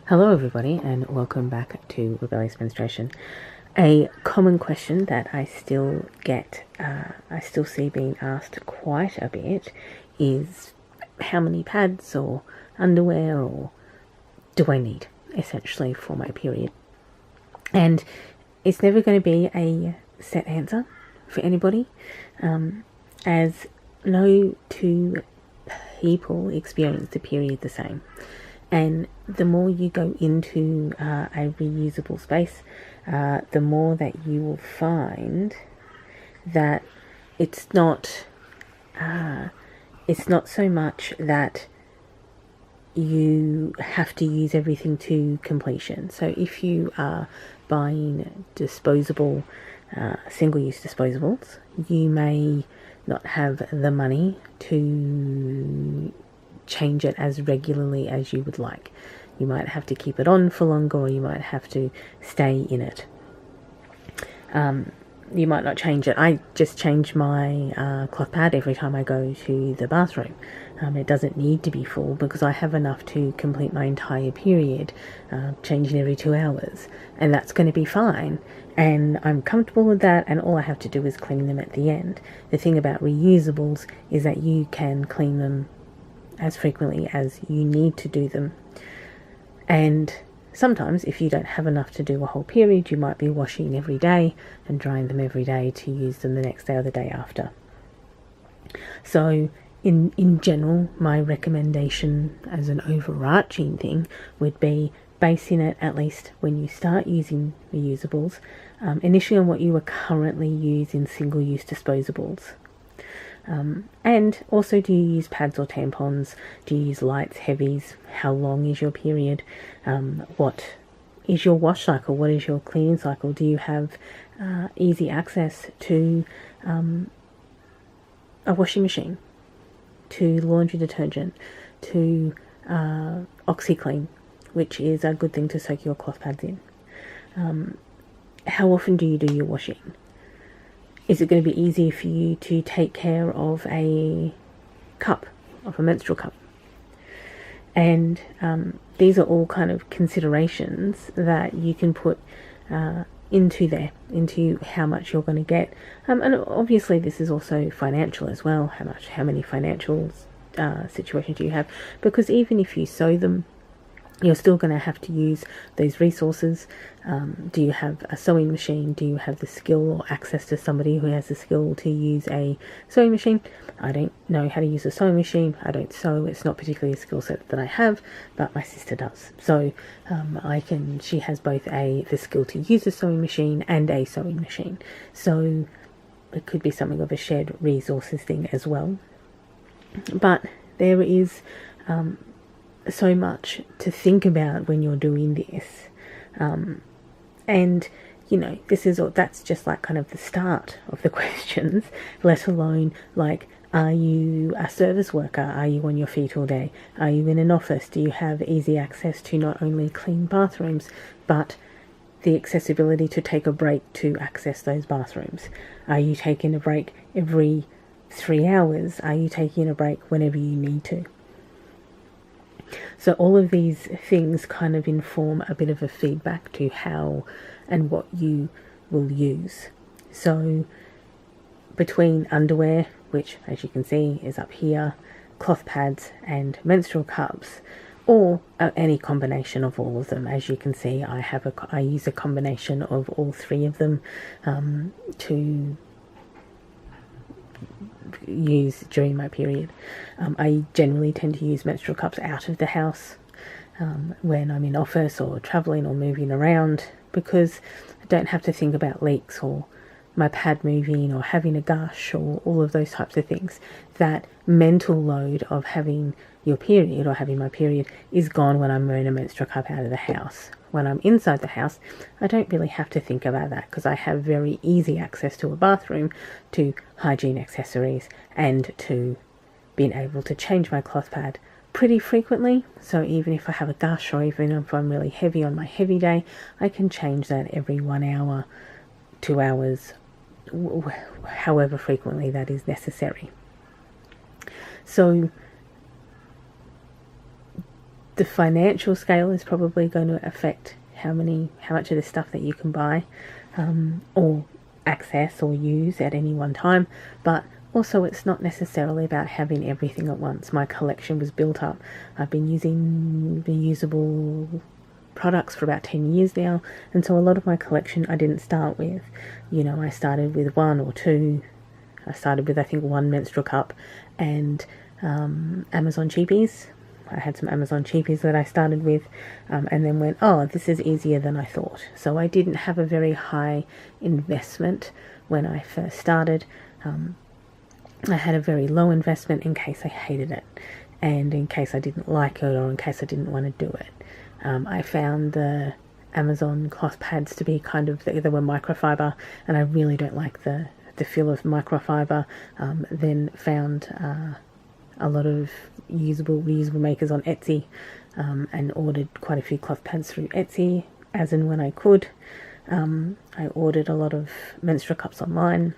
Hello everybody and welcome back to Rebellious Menstruation. A common question that I still get, I still see being asked quite a bit is how many pads or underwear or do I need essentially for my period? And it's never going to be a set answer for anybody, as no two people experience the period the same. And the more you go into a reusable space, the more that you will find that it's not so much that you have to use everything to completion. So if you are buying disposable, single-use disposables, you may not have the money to change it as regularly as you would like. You might have to keep it on for longer, or you might have to stay in it. You might not change it. I just change my cloth pad every time I go to the bathroom. It doesn't need to be full because I have enough to complete my entire period, changing every 2 hours, and that's going to be fine. And I'm comfortable with that, and all I have to do is clean them at the end. The thing about reusables is that you can clean them as frequently as you need to do them. And sometimes if you don't have enough to do a whole period, you might be washing every day and drying them every day to use them the next day or the day after. So in general, my recommendation as an overarching thing would be basing it, at least when you start using reusables, initially on what you are currently using single-use disposables. And also, do you use pads or tampons? Do you use lights, heavies? How long is your period? What is your wash cycle? What is your cleaning cycle? Do you have easy access to a washing machine, to laundry detergent, to OxyClean, which is a good thing to soak your cloth pads in? How often do you do your washing? Is it going to be easy for you to take care of a cup, of a menstrual cup? And these are all kind of considerations that you can put into how much you're going to get. And obviously this is also financial as well. How many financial situations do you have? Because even if you sew them, you're still going to have to use those resources. Do you have a sewing machine? Do you have the skill or access to somebody who has the skill to use a sewing machine? I don't know how to use a sewing machine. I don't sew. It's not particularly a skill set that I have, but my sister does. So she has both the skill to use a sewing machine and a sewing machine. So it could be something of a shared resources thing as well. But there is so much to think about when you're doing this, and that's just like kind of the start of the questions, let alone like, are you a service worker? Are you on your feet all day? Are you in an office? Do you have easy access to not only clean bathrooms but the accessibility to take a break to access those bathrooms? Are you taking a break every 3 hours? Are you taking a break whenever you need to? So all of these things kind of inform a bit of a feedback to how and what you will use. So between underwear, which as you can see is up here, cloth pads and menstrual cups, or any combination of all of them. As you can see, I use a combination of all three of them to use during my period. I generally tend to use menstrual cups out of the house when I'm in office or traveling or moving around, because I don't have to think about leaks or my pad moving or having a gush or all of those types of things. That mental load of having your period or having my period is gone when I'm wearing a menstrual cup out of the house. When I'm inside the house, I don't really have to think about that because I have very easy access to a bathroom, to hygiene accessories, and to being able to change my cloth pad pretty frequently. So even if I have a gush or even if I'm really heavy on my heavy day, I can change that every 1 hour, 2 hours, however frequently that is necessary. So the financial scale is probably going to affect how much of this stuff that you can buy, or access or use at any one time, but also it's not necessarily about having everything at once. My collection was built up. I've been using reusable products for about 10 years now, and so a lot of my collection I didn't start with, I started with one or two. I started with, I think, one menstrual cup and Amazon cheapies. I had some Amazon cheapies that I started with, and then went, oh, this is easier than I thought. So I didn't have a very high investment when I first started. I had a very low investment in case I hated it, and in case I didn't like it, or in case I didn't want to do it. I found the Amazon cloth pads to be they were microfiber, and I really don't like the feel of microfiber. Then found a lot of reusable makers on Etsy, and ordered quite a few cloth pads through Etsy as and when I could. I ordered a lot of menstrual cups online,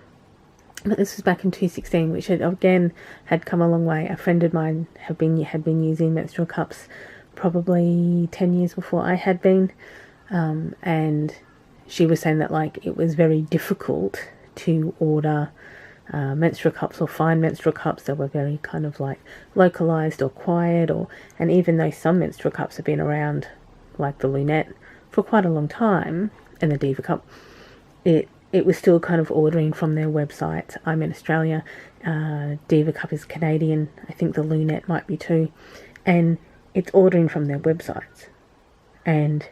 but this was back in 2016, which had come a long way. A friend of mine had been using menstrual cups probably 10 years before I had been, and she was saying that it was very difficult to order menstrual cups or find menstrual cups that were very localized or quiet, and even though some menstrual cups have been around, like the Lunette, for quite a long time, and the Diva cup, it was still ordering from their website. I'm in Australia, Diva cup is Canadian, I think the Lunette might be too, and it's ordering from their websites and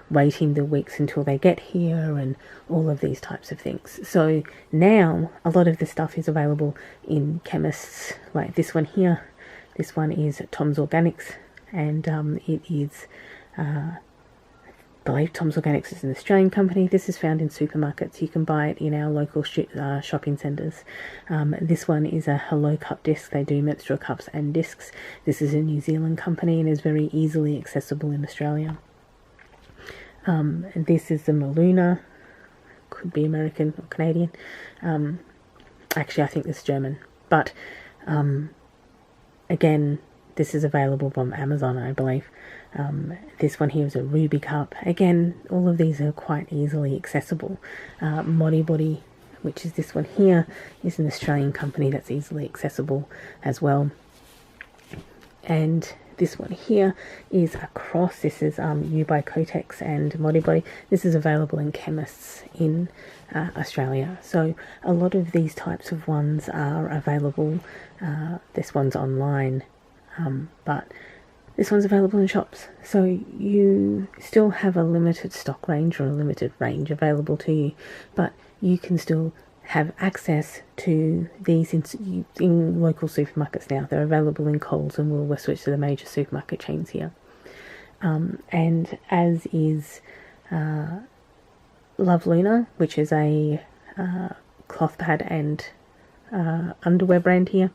waiting the weeks until they get here and all of these types of things. So now a lot of the stuff is available in chemists, like this one here. This one is Tom's Organics, and it is, I believe Tom's Organics is an Australian company. This is found in supermarkets. You can buy it in our local shopping centres. This one is a Hello Cup disc. They do menstrual cups and discs. This is a New Zealand company and is very easily accessible in Australia. And this is the Maluna. Could be American or Canadian. Actually, I think this is German. But again, this is available from Amazon, I believe. This one here is a Ruby cup. Again, all of these are quite easily accessible. Modibody, which is this one here, is an Australian company that's easily accessible as well. And this one here is a cross. This is U by Kotex and Modibody. This is available in chemists in Australia. So a lot of these types of ones are available. This one's online, but this one's available in shops. So you still have a limited stock range or a limited range available to you, but you can still have access to these in local supermarkets now. They're available in Coles and Woolworths, which are the major supermarket chains here. And as is Love Luna, which is a cloth pad and underwear brand here.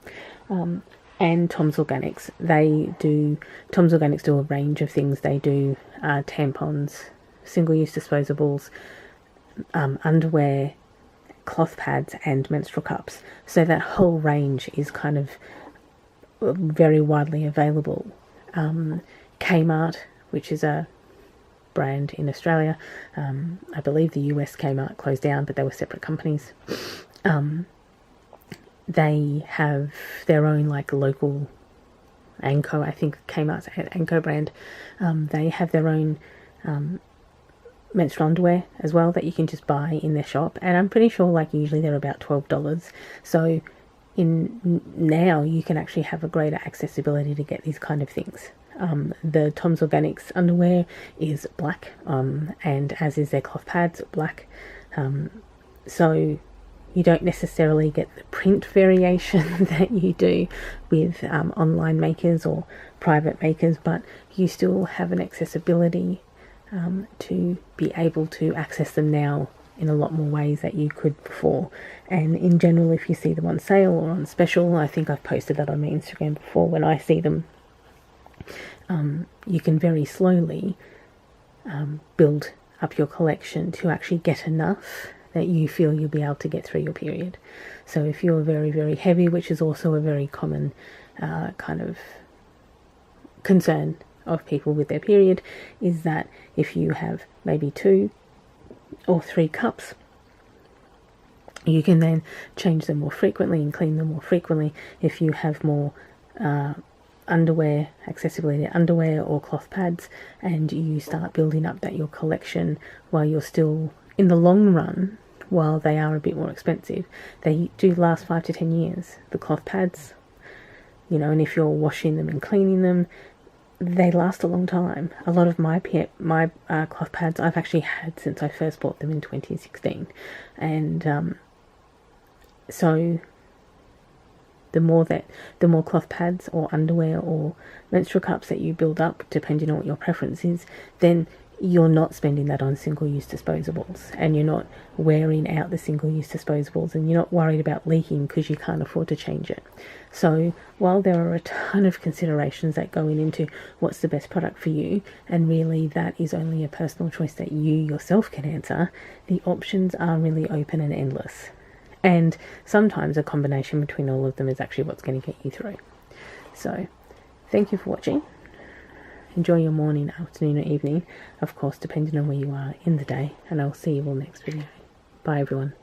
And Tom's Organics. Tom's Organics do a range of things. They do tampons, single-use disposables, underwear, cloth pads, and menstrual cups. So that whole range is very widely available. Kmart, which is a brand in Australia. I believe the US Kmart closed down, but they were separate companies. They have their own local Anko. I think Kmart's Anko brand. They have their own menstrual underwear as well that you can just buy in their shop, and I'm pretty sure usually they're about $12. So now you can actually have a greater accessibility to get these kind of things. The Tom's Organics underwear is black, and as is their cloth pads, black. So you don't necessarily get the print variation that you do with online makers or private makers, but you still have an accessibility to be able to access them now in a lot more ways that you could before. And in general, if you see them on sale or on special, I think I've posted that on my Instagram before, when I see them, you can very slowly build up your collection to actually get enough that you feel you'll be able to get through your period. So if you're very, very heavy, which is also a very common kind of concern of people with their period is that if you have maybe 2 or 3 cups, you can then change them more frequently and clean them more frequently. If you have more underwear, accessibility to underwear or cloth pads, and you start building up your collection while you're still, in the long run, while they are a bit more expensive, they do last 5 to 10 years. The cloth pads, you know, and if you're washing them and cleaning them, they last a long time. A lot of my cloth pads I've actually had since I first bought them in 2016, and so the more cloth pads or underwear or menstrual cups that you build up, depending on what your preference is, then you're not spending that on single-use disposables, and you're not wearing out the single-use disposables, and you're not worried about leaking because you can't afford to change it. So while there are a ton of considerations that go into what's the best product for you, and really that is only a personal choice that you yourself can answer, the options are really open and endless. And sometimes a combination between all of them is actually what's going to get you through. So thank you for watching. Enjoy your morning, afternoon or evening, of course, depending on where you are in the day, and I'll see you all next video. Bye everyone.